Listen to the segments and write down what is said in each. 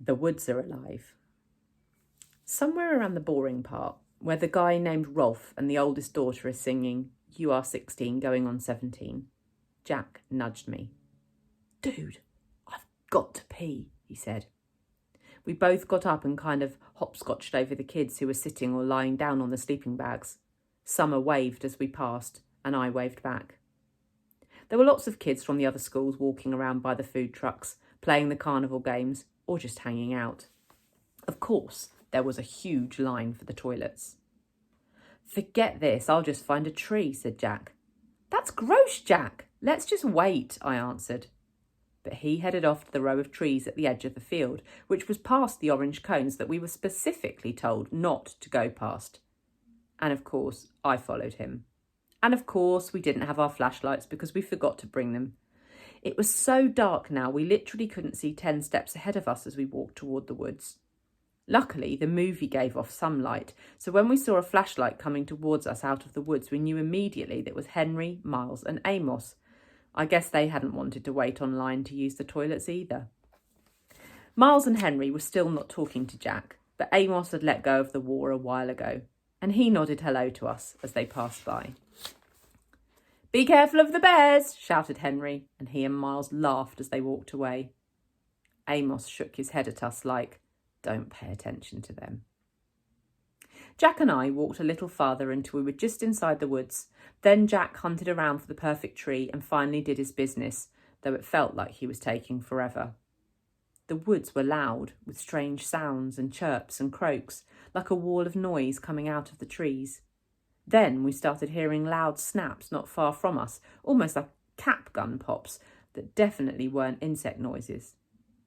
The woods are alive. Somewhere around the boring part, where the guy named Rolf and the oldest daughter is singing, "You are 16, going on 17, Jack nudged me. "Dude, I've got to pee," he said. We both got up and kind of hopscotched over the kids who were sitting or lying down on the sleeping bags. Summer waved as we passed, and I waved back. There were lots of kids from the other schools walking around by the food trucks, playing the carnival games, or just hanging out. Of course, there was a huge line for the toilets. "Forget this, I'll just find a tree," said Jack. "That's gross, Jack. Let's just wait," I answered. But he headed off to the row of trees at the edge of the field, which was past the orange cones that we were specifically told not to go past. And of course, I followed him. And of course, we didn't have our flashlights because we forgot to bring them. It was so dark now, we literally couldn't see 10 steps ahead of us as we walked toward the woods. Luckily, the movie gave off some light, so when we saw a flashlight coming towards us out of the woods, we knew immediately that it was Henry, Miles and Amos. I guess they hadn't wanted to wait online to use the toilets either. Miles and Henry were still not talking to Jack, but Amos had let go of the war a while ago, and he nodded hello to us as they passed by. "Be careful of the bears," shouted Henry, and he and Miles laughed as they walked away. Amos shook his head at us like, "Don't pay attention to them." Jack and I walked a little farther until we were just inside the woods. Then Jack hunted around for the perfect tree and finally did his business, though it felt like he was taking forever. The woods were loud, with strange sounds and chirps and croaks, like a wall of noise coming out of the trees. Then we started hearing loud snaps not far from us, almost like cap gun pops that definitely weren't insect noises.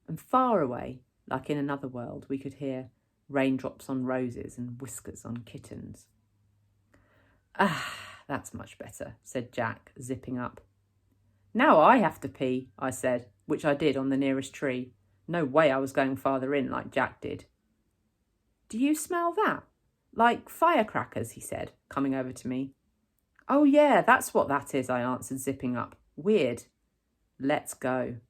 And far away, like in another world, we could hear raindrops on roses and whiskers on kittens. "Ah, that's much better," said Jack, zipping up. "Now I have to pee," I said, which I did on the nearest tree. No way I was going farther in like Jack did. "Do you smell that? Like firecrackers," he said, coming over to me. "Oh yeah, that's what that is," I answered, zipping up. "Weird. Let's go."